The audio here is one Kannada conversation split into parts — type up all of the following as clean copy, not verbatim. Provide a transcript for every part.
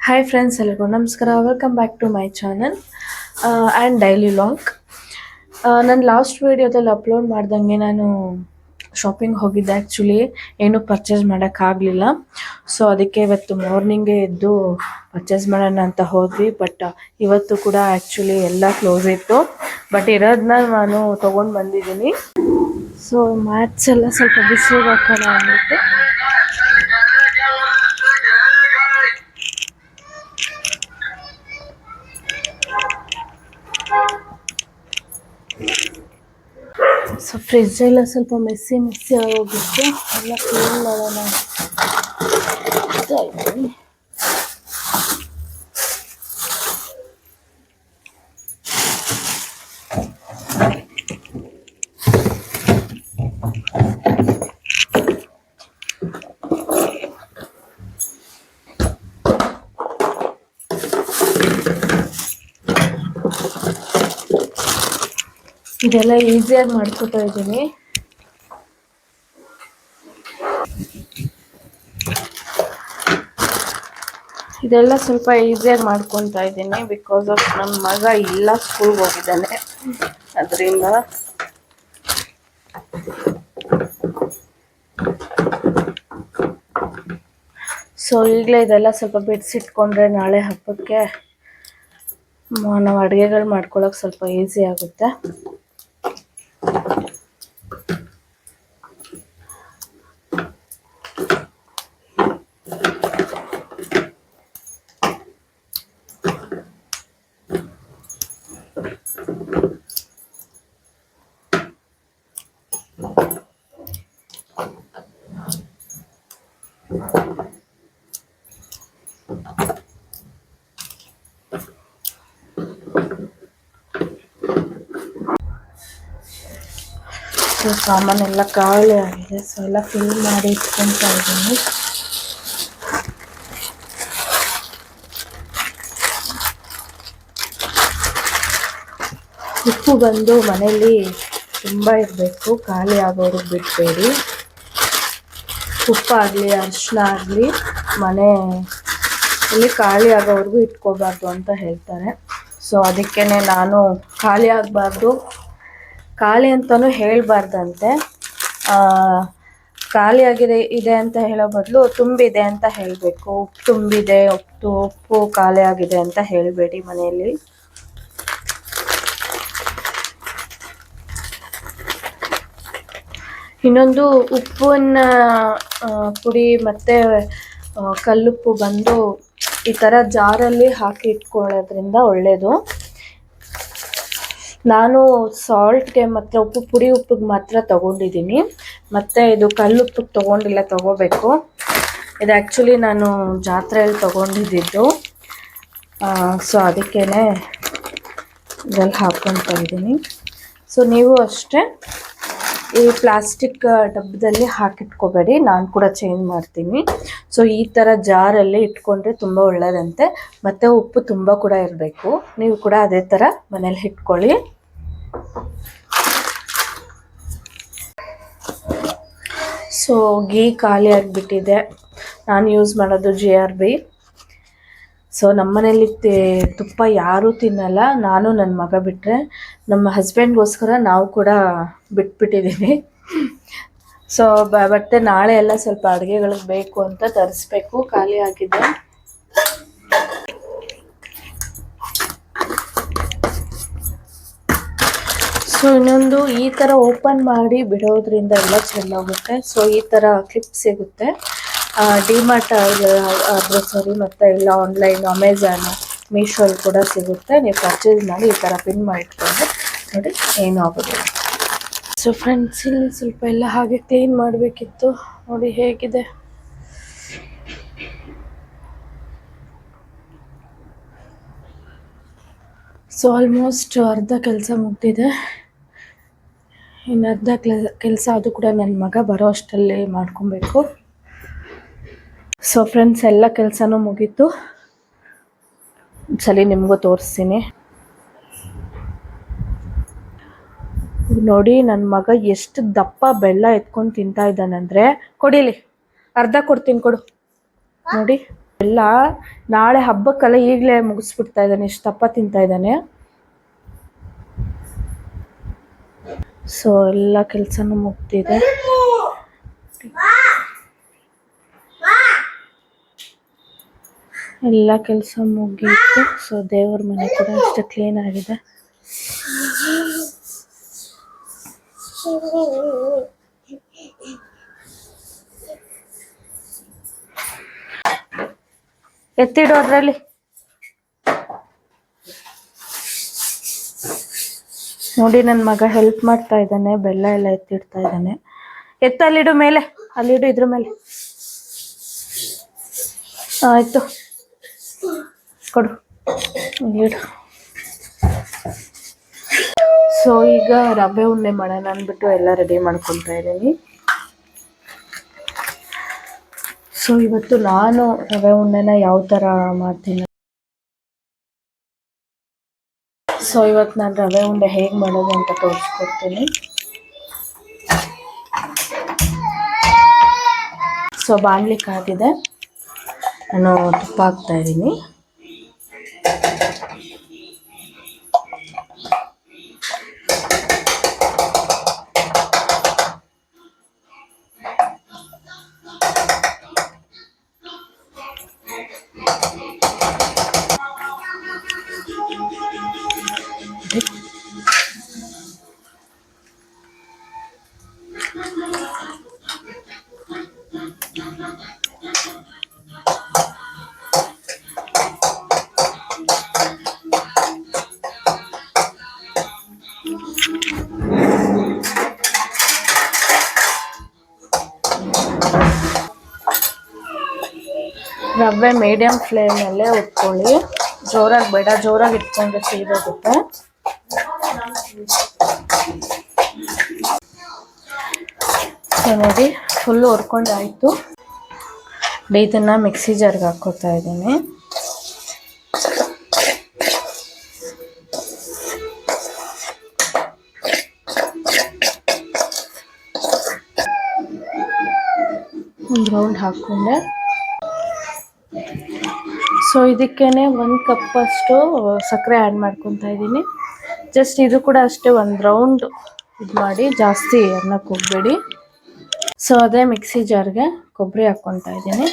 ಹಾಯ್ ಫ್ರೆಂಡ್ಸ್, ಎಲ್ಲರಿಗೂ ನಮಸ್ಕಾರ. Welcome back to my channel and daily log. ನಾನು ಲಾಸ್ಟ್ ವೀಡಿಯೋದಲ್ಲಿ ಅಪ್ಲೋಡ್ ಮಾಡ್ದಂಗೆ ನಾನು ಶಾಪಿಂಗ್ ಹೋಗಿದ್ದೆ. ಆ್ಯಕ್ಚುಲಿ ಏನೂ ಪರ್ಚೇಸ್ ಮಾಡೋಕ್ಕಾಗಲಿಲ್ಲ. ಸೊ ಅದಕ್ಕೆ ಇವತ್ತು ಮಾರ್ನಿಂಗೇ ಎದ್ದು ಪರ್ಚೇಸ್ ಮಾಡೋಣ ಅಂತ ಹೋದ್ವಿ. ಬಟ್ ಇವತ್ತು ಕೂಡ ಆ್ಯಕ್ಚುಲಿ ಎಲ್ಲ ಕ್ಲೋಸ್ ಇತ್ತು. ಬಟ್ ಇರೋದನ್ನ ನಾನು ತೊಗೊಂಡು ಬಂದಿದ್ದೀನಿ. ಸೊ ಮ್ಯಾಟ್ಸ್ ಎಲ್ಲ ಸ್ವಲ್ಪ ಬಿಸಿಲಿಗೆ ಹಾಕೋಣ ಅಂದ್ಬಿಟ್ಟು ಸೊ ಫ್ರಿಜ್ ಎಲ್ಲ ಸ್ವಲ್ಪ ಮೆಸ್ಸಿ ಆಗೋಗಿತ್ತು. ಎಲ್ಲ ಕ್ಲೀನ್ ಮಾಡೋಣ ಇದ್ದೀನಿ. ಇದೆಲ್ಲ ಈಸಿಯಾಗಿ ಮಾಡ್ಕೊತಾ ಇದ್ದೀನಿ. ಇದೆಲ್ಲ ಸ್ವಲ್ಪ ಈಸಿಯಾಗಿ ಮಾಡ್ಕೊತಾ ಇದ್ದೀನಿ ಬಿಕಾಸ್ ಆಫ್ ನನ್ನ ಮಗ ಇಲ್ಲ, ಸ್ಕೂಲ್ಗೆ ಹೋಗಿದ್ದಾನೆ. ಅದರಿಂದ ಸೊ ಈಗಲೇ ಇದೆಲ್ಲ ಸ್ವಲ್ಪ ಬಿಡಿಸಿಟ್ಕೊಂಡ್ರೆ ನಾಳೆ ಹಬ್ಬಕ್ಕೆ ನಾವು ಅಡುಗೆಗಳು ಮಾಡ್ಕೊಳ್ಳೋಕೆ ಸ್ವಲ್ಪ ಈಸಿ ಆಗುತ್ತೆ. ಸಾಮಾನೆಲ್ಲ ಖಾಲಿ ಆಗಿದೆ. ಸೊ ಎಲ್ಲ ಫಿಲ್ ಮಾಡಿ ಇಟ್ಕೊತಾ ಇದ್ದೀನಿ. ಉಪ್ಪು ಬಂದು ಮನೇಲಿ ತುಂಬ ಇರಬೇಕು, ಖಾಲಿ ಆಗೋರಿಗೆ ಬಿಡಬೇಡಿ. ಉಪ್ಪಾಗಲಿ ಅರಿಶಿನ ಆಗಲಿ ಮನೆಯಲ್ಲಿ ಖಾಲಿ ಆಗೋವರೆಗೂ ಇಟ್ಕೋಬಾರ್ದು ಅಂತ ಹೇಳ್ತಾರೆ. ಸೊ ಅದಕ್ಕೇ ನಾನು ಖಾಲಿ ಆಗಬಾರ್ದು, ಖಾಲಿ ಅಂತಲೂ ಹೇಳಬಾರ್ದಂತೆ. ಖಾಲಿ ಇದೆ ಅಂತ ಹೇಳೋ ಬದಲು ತುಂಬಿದೆ ಅಂತ ಹೇಳಬೇಕು. ಉಪ್ಪು ತುಂಬಿದೆ, ಉಪ್ಪು ಖಾಲಿ ಆಗಿದೆ ಅಂತ ಹೇಳಬೇಡಿ ಮನೆಯಲ್ಲಿ. ಇನ್ನೊಂದು ಉಪ್ಪಿನ ಪುಡಿ ಮತ್ತು ಕಲ್ಲುಪ್ಪು ಬಂದು ಈ ಥರ ಜಾರಲ್ಲಿ ಹಾಕಿ ಇಟ್ಕೊಳ್ಳೋದ್ರಿಂದ ಒಳ್ಳೆಯದು. ನಾನು ಸಾಲ್ಟ್ಗೆ ಮತ್ತು ಉಪ್ಪಿಗೆ ಮಾತ್ರ ತೊಗೊಂಡಿದ್ದೀನಿ. ಮತ್ತು ಇದು ಕಲ್ಲುಪ್ಪಿಗೆ ತೊಗೊಂಡಿಲ್ಲ, ತೊಗೋಬೇಕು. ಇದು ಆ್ಯಕ್ಚುಲಿ ನಾನು ಜಾತ್ರೆಯಲ್ಲಿ ತೊಗೊಂಡಿದ್ದು. ಸೊ ಅದಕ್ಕೇ ಇದರಲ್ಲಿ ಹಾಕ್ಕೊತಾ ಇದ್ದೀನಿ. ಸೊ ನೀವು ಅಷ್ಟೇ ಈ ಪ್ಲಾಸ್ಟಿಕ್ ಡಬ್ಬದಲ್ಲಿ ಹಾಕಿಟ್ಕೋಬೇಡಿ, ನಾನು ಕೂಡ ಚೇಂಜ್ ಮಾಡ್ತೀನಿ. ಸೊ ಈ ಥರ ಜಾರಲ್ಲಿ ಇಟ್ಕೊಂಡ್ರೆ ತುಂಬ ಒಳ್ಳೆಯದಂತೆ. ಮತ್ತು ಉಪ್ಪು ತುಂಬ ಕೂಡ ಇರಬೇಕು. ನೀವು ಕೂಡ ಅದೇ ಥರ ಮನೇಲಿ ಇಟ್ಕೊಳ್ಳಿ. ಸೊ ಗೀ ಖಾಲಿ ಆಗಿಬಿಟ್ಟಿದೆ. ನಾನು ಯೂಸ್ ಮಾಡೋದು GRB. ಸೊ ನಮ್ಮನೇಲಿ ತುಪ್ಪ ಯಾರೂ ತಿನ್ನಲ್ಲ, ನಾನು ನನ್ನ ಮಗ ಬಿಟ್ಟರೆ. ನಮ್ಮ ಹಸ್ಬೆಂಡ್ಗೋಸ್ಕರ ನಾವು ಕೂಡ ಬಿಟ್ಬಿಟ್ಟಿದ್ದೀವಿ. ಸೊ ಮತ್ತೆ ನಾಳೆ ಎಲ್ಲ ಸ್ವಲ್ಪ ಅಡುಗೆಗಳಿಗೆ ಬೇಕು ಅಂತ ತರಿಸ್ಬೇಕು, ಖಾಲಿ ಆಗಿದೆ. ಸೊ ಇನ್ನೊಂದು ಈ ಥರ ಓಪನ್ ಮಾಡಿ ಬಿಡೋದ್ರಿಂದ ಎಲ್ಲ ಚೆನ್ನಾಗುತ್ತೆ. ಸೊ ಈ ಥರ ಕ್ಲಿಪ್ ಸಿಗುತ್ತೆ ಡಿಮಾರ್ಟ್ ಆದರೂ ಸರಿ, ಮತ್ತು ಇಲ್ಲ ಆನ್ಲೈನ್ ಅಮೆಝಾನು, ಮೀಶೋಲ್ಲಿ ಕೂಡ ಸಿಗುತ್ತೆ. ನೀವು ಪರ್ಚೇಸ್ ಮಾಡಿ ಈ ಥರ ಪಿನ್ ಮಾಡಿಟ್ಕೊಂಡ್ರೆ ನೋಡಿ ಏನೂ ಆಗೋದಿಲ್ಲ. ಸೊ ಫ್ರೆಂಡ್ಸ್, ಇಲ್ಲಿ ಸ್ವಲ್ಪ ಎಲ್ಲ ಹಾಗೆ ಕ್ಲೀನ್ ಮಾಡಬೇಕಿತ್ತು. ನೋಡಿ ಹೇಗಿದೆ. ಸೊ ಆಲ್ಮೋಸ್ಟ್ ಅರ್ಧ ಕೆಲಸ ಮುಗ್ದಿದೆ. ಇನ್ನು ಅರ್ಧ ಕೆಲಸ ಅದು ಕೂಡ ನನ್ನ ಮಗ ಬರೋ ಅಷ್ಟರಲ್ಲಿ ಮಾಡ್ಕೊಬೇಕು. ಸೊ ಫ್ರೆಂಡ್ಸ್, ಎಲ್ಲ ಕೆಲಸನೂ ಮುಗೀತು. ಸರಿ ನಿಮಗೂ ತೋರಿಸ್ತೀನಿ ನೋಡಿ. ನನ್ನ ಮಗ ಎಷ್ಟು ದಪ್ಪ ಬೆಲ್ಲ ಎತ್ಕೊಂಡು ತಿಂತಾ ಇದ್ದಾನಂದರೆ, ಕೊಡಿಲಿ ಅರ್ಧ ಕೊಡ್ತೀನಿ, ಕೊಡು ನೋಡಿ. ಎಲ್ಲ ನಾಳೆ ಹಬ್ಬಕ್ಕೆಲ್ಲ ಈಗಲೇ ಮುಗಿಸ್ಬಿಡ್ತಾ ಇದ್ದಾನೆ, ಇಷ್ಟು ದಪ್ಪ ತಿಂತಾ ಇದ್ದಾನೆ. ಸೊ ಎಲ್ಲ ಕೆಲಸನೂ ಮುಗ್ದಿದೆ. ಎಲ್ಲ ಕೆಲಸ ಮುಗೀತು. ಸೊ ದೇವ್ರ ಮನೆ ಕೂಡ ಅಷ್ಟೇ ಕ್ಲೀನ್ ಆಗಿದೆ. ಎತ್ತಿಡು ಅದರಲ್ಲಿ. ನೋಡಿ ನನ್ನ ಮಗ ಹೆಲ್ಪ್ ಮಾಡ್ತಾ ಇದ್ದಾನೆ, ಬೆಲ್ಲ ಎಲ್ಲ ಎತ್ತಿಡ್ತಾ ಇದ್ದಾನೆ. ಅಲ್ಲಿಡು ಮೇಲೆ, ಅಲ್ಲಿಡು, ಇದ್ರ ಮೇಲೆ. ಆಯ್ತು ಕೊಡು, ಇಡು. ಸೊ ಈಗ ರವೆ ಉಂಡೆ ಮಾಡೋಣ ಅಂದ್ಬಿಟ್ಟು ಎಲ್ಲ ರೆಡಿ ಮಾಡ್ಕೊತಾ ಇದ್ದೀನಿ. ಸೊ ಇವತ್ತು ನಾನು ರವೆ ಉಂಡೆನ ಯಾವ ಥರ ಮಾಡ್ತೀನಿ, ಸೊ ಇವತ್ತು ನಾನು ರವೆ ಉಂಡೆ ಹೇಗೆ ಮಾಡೋದು ಅಂತ ತೋರಿಸ್ಕೊಡ್ತೀನಿ. ಸೊ ಬಾಣಲಿ ಕಾದಿದೆ, ನಾನು ತುಪ್ಪ ಹಾಕ್ತಾ ಇದ್ದೀನಿ. ರವೆ ಮೀಡಿಯಂ ಫ್ಲೇಮಲ್ಲೇ ಉಟ್ಕೊಳ್ಳಿ, ಜೋರಾಗಿ ಬೇಡ, ಜೋರಾಗಿ ಇಟ್ಕೊಂಡ್ರೆ ಸೀದೋಗುತ್ತೆ. ಸೊ ನೋಡಿ ಫುಲ್ಲು ಹುರ್ಕೊಂಡಾಯಿತು. ಇದನ್ನು ಮಿಕ್ಸಿ ಜಾರ್ಗೆ ಹಾಕ್ಕೋತಾ ಇದ್ದೀನಿ. ಒಂದು ರೌಂಡ್ ಹಾಕ್ಕೊಂಡೆ. ಸೊ ಇದಕ್ಕೇನೆ 1 ಕಪ್ಪಷ್ಟು ಸಕ್ಕರೆ ಆ್ಯಡ್ ಮಾಡ್ಕೊತಾ ಇದ್ದೀನಿ. ಜಸ್ಟ್ ಇದು ಕೂಡ ಅಷ್ಟೇ, 1 ರೌಂಡ್ ಇದು ಮಾಡಿ, ಜಾಸ್ತಿ ಅನ್ನಕ್ಕೆ ಹೋಗಬೇಡಿ. ಸೊ ಅದೇ ಮಿಕ್ಸಿ ಜಾರ್ಗೆ ಕೊಬ್ಬರಿ ಹಾಕ್ಕೊತಾ ಇದ್ದೀನಿ.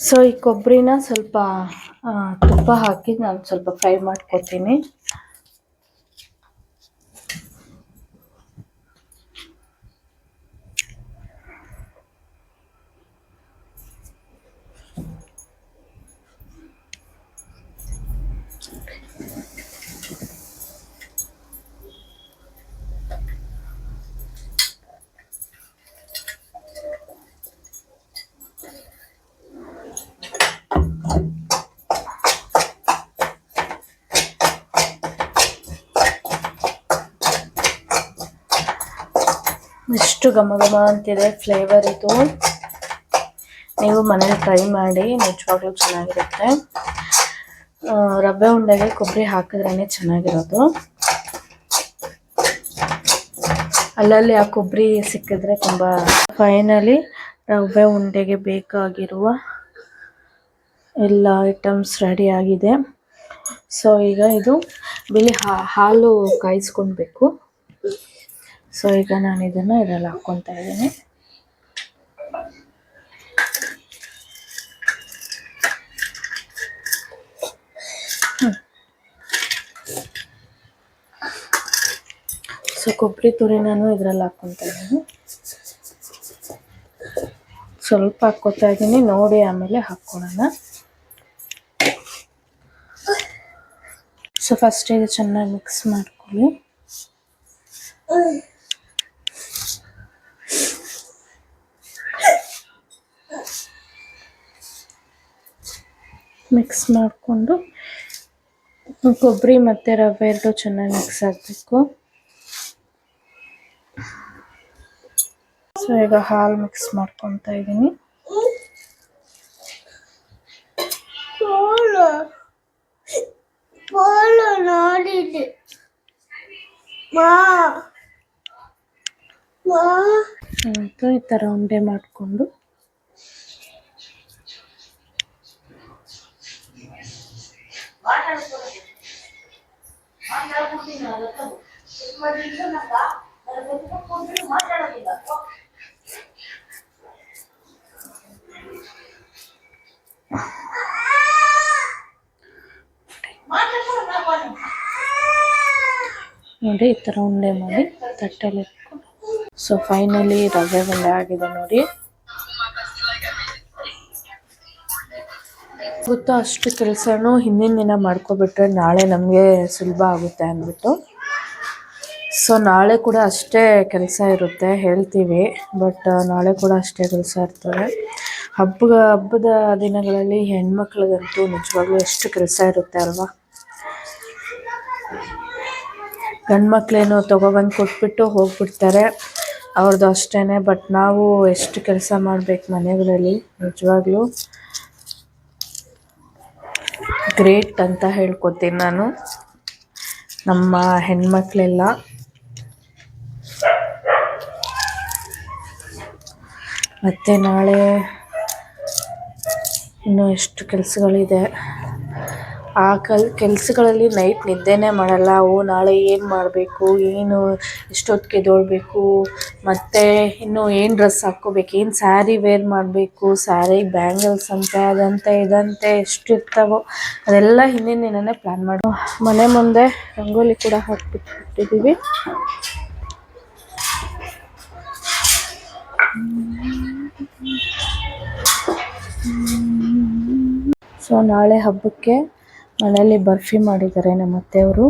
ಸೊ ಈ ಕೊಬ್ಬರಿನ ಸ್ವಲ್ಪ ತುಪ್ಪ ಹಾಕಿ ನಾನು ಸ್ವಲ್ಪ ಫ್ರೈ ಮಾಡ್ಕೊತೀನಿ. ಎಷ್ಟು ಘಮ ಘಮ ಅಂತಿದೆ ಫ್ಲೇವರ್ ಇದು. ನೀವು ಮನೇಲಿ ಟ್ರೈ ಮಾಡಿ, ನಿಜವಾಗ್ಲೂ ಚೆನ್ನಾಗಿರುತ್ತೆ. ರವೆ ಉಂಡೆಗೆ ಕೊಬ್ಬರಿ ಹಾಕಿದ್ರೇ ಚೆನ್ನಾಗಿರೋದು. ಅಲ್ಲಲ್ಲಿ ಆ ಕೊಬ್ಬರಿ ಸಿಕ್ಕಿದ್ರೆ ತುಂಬ. ಫೈನಲಿ ರವೆ ಉಂಡೆಗೆ ಬೇಕಾಗಿರುವ ಎಲ್ಲ ಐಟಮ್ಸ್ ರೆಡಿ ಆಗಿದೆ. ಸೊ ಈಗ ಇದು ಬಿಳಿ ಹಾಲು ಕಾಯಿಸ್ಕೊಳ್ಬೇಕು. ಸೊ ಈಗ ನಾನು ಇದನ್ನು ಇದರಲ್ಲಿ ಹಾಕ್ಕೊತಾ ಇದ್ದೀನಿ. ಸೊ ಕೊಬ್ಬರಿ ತುರಿ ನಾನು ಇದರಲ್ಲಿ ಹಾಕ್ಕೊತಾ ಇದ್ದೀನಿ. ಸ್ವಲ್ಪ ಹಾಕ್ಕೊತಾ ಇದ್ದೀನಿ, ನೋಡಿ ಆಮೇಲೆ ಹಾಕ್ಕೊಳ್ಳೋಣ. ಸೊ ಫಸ್ಟ್ ಇದು ಚೆನ್ನಾಗಿ ಮಿಕ್ಸ್ ಮಾಡ್ಕೊಳ್ಳಿ. ಮಿಕ್ಸ್ ಮಾಡಿಕೊಂಡು ಕೊಬ್ಬರಿ ಮತ್ತು ರವೆ ಎರಡು ಚೆನ್ನಾಗಿ ಮಿಕ್ಸ್ ಆಗಬೇಕು. ಸೊ ಈಗ ಹಾಲು ಮಿಕ್ಸ್ ಮಾಡ್ಕೊತಾ ಇದ್ದೀನಿ. ಈ ಥರ ಉಂಡೆ ಮಾಡಿಕೊಂಡು ನೋಡಿ ಈ ಥರ ಉಂಡೆ ಮಾಡಿ ತಟ್ಟೆಲಿ ಇಟ್ಕೊಂಡು. ಸೊ ಫೈನಲಿ ರವೆ ಉಂಡೆ ಆಗಿದೆ ನೋಡಿ. ಗೊತ್ತಾ, ಅಷ್ಟು ಕೆಲಸನೂ ಹಿಂದಿನ ದಿನ ಮಾಡ್ಕೊಬಿಟ್ರೆ ನಾಳೆ ನಮಗೆ ಸುಲಭ ಆಗುತ್ತೆ ಅಂದ್ಬಿಟ್ಟು. ಸೊ ನಾಳೆ ಕೂಡ ಅಷ್ಟೇ ಕೆಲಸ ಇರುತ್ತೆ ಹೇಳ್ತೀವಿ, ಬಟ್ ನಾಳೆ ಕೂಡ ಅಷ್ಟೇ ಕೆಲಸ ಇರ್ತದೆ. ಹಬ್ಬದ ದಿನಗಳಲ್ಲಿ ಹೆಣ್ಮಕ್ಳಿಗಂತೂ ನಿಜವಾಗ್ಲೂ ಎಷ್ಟು ಕೆಲಸ ಇರುತ್ತೆ ಅಲ್ವಾ. ಗಂಡು ಮಕ್ಕಳೇನೋ ತೊಗೊಬಂದು ಕೊಟ್ಬಿಟ್ಟು ಹೋಗ್ಬಿಡ್ತಾರೆ, ಅವ್ರದ್ದು ಅಷ್ಟೇ. ಬಟ್ ನಾವು ಎಷ್ಟು ಕೆಲಸ ಮಾಡಬೇಕು ಮನೆಗಳಲ್ಲಿ, ನಿಜವಾಗ್ಲೂ ಗ್ರೇಟ್ ಅಂತ ಹೇಳ್ಕೊತೀನಿ ನಾನು, ನಮ್ಮ ಹೆಣ್ಮಕ್ಳೆಲ್ಲ. ಮತ್ತು ನಾಳೆ ಇನ್ನೂ ಎಷ್ಟು ಕೆಲಸಗಳಿದೆ. ಆ ಕೆಲಸಗಳಲ್ಲಿ ನೈಟ್ ನಿದ್ದೆನೇ ಮಾಡಲ್ಲ. ನಾಳೆ ಏನು ಮಾಡಬೇಕು, ಏನು ಎಷ್ಟೊತ್ತಿಗೆ ಎದ್ದೇಳಬೇಕು, ಮತ್ತು ಇನ್ನು ಏನು ಡ್ರೆಸ್ ಹಾಕ್ಕೋಬೇಕು, ಏನು ಸ್ಯಾರಿ ವೇರ್ ಮಾಡಬೇಕು, ಸ್ಯಾರಿಗೆ ಬ್ಯಾಂಗಲ್ಸ್ ಅಂತೆ ಅದಂತೆ ಇದಂತೆ ಎಷ್ಟು ಇರ್ತಾವೋ ಅದೆಲ್ಲ ಹಿಂದಿನ ದಿನವೇ ಪ್ಲ್ಯಾನ್ ಮಾಡಿ. ಮನೆ ಮುಂದೆ ರಂಗೋಲಿ ಕೂಡ ಹಾಕ್ಬಿಟ್ಟಿದ್ದೀವಿ. ಸೊ ನಾಳೆ ಹಬ್ಬಕ್ಕೆ ಮನೆಯಲ್ಲಿ ಬರ್ಫಿ ಮಾಡಿದ್ದಾರೆ ನಮ್ಮ ಅತ್ತೆಯವರು.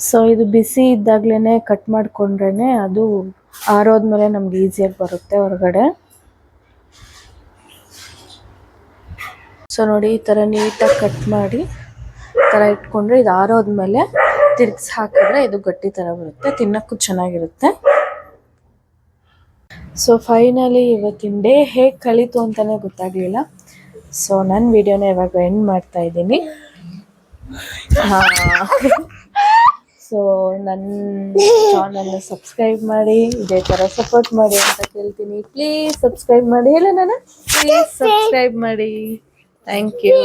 ಸೊ ಇದು ಬಿಸಿ ಇದ್ದಾಗಲೇ ಕಟ್ ಮಾಡಿಕೊಂಡ್ರೇ ಅದು ಆರೋದ್ಮೇಲೆ ನಮ್ಗೆ ಈಸಿಯಾಗಿ ಬರುತ್ತೆ ಹೊರಗಡೆ. ಸೊ ನೋಡಿ ಈ ಥರ ನೀಟಾಗಿ ಕಟ್ ಮಾಡಿ ಈ ಥರ ಇಟ್ಕೊಂಡ್ರೆ ಇದು ಆರೋದ್ಮೇಲೆ ತಿರ್ಗಿಸಿ ಹಾಕಿದ್ರೆ ಇದು ಗಟ್ಟಿ ಥರ ಬರುತ್ತೆ, ತಿನ್ನೋಕ್ಕೂ ಚೆನ್ನಾಗಿರುತ್ತೆ. ಸೊ ಫೈನಲಿ ಇವತ್ತಿನ ಡೇ ಹೇಗೆ ಕಳೀತು ಅಂತಲೇ ಗೊತ್ತಾಗಲಿಲ್ಲ. ಸೊ ನನ್ನ ವಿಡಿಯೋನ ಇವಾಗ ಎಂಡ್ ಮಾಡ್ತಾ ಇದ್ದೀನಿ. ಸೊ ನನ್ನ ಚಾನಲ್ನ ಸಬ್ಸ್ಕ್ರೈಬ್ ಮಾಡಿ, ಇದೇ ಥರ ಸಪೋರ್ಟ್ ಮಾಡಿ ಅಂತ ಕೇಳ್ತೀನಿ. ಪ್ಲೀಸ್ ಸಬ್ಸ್ಕ್ರೈಬ್ ಮಾಡಿ. ಹೇಳ ನಾನು, ಪ್ಲೀಸ್ ಸಬ್ಸ್ಕ್ರೈಬ್ ಮಾಡಿ. Thank you.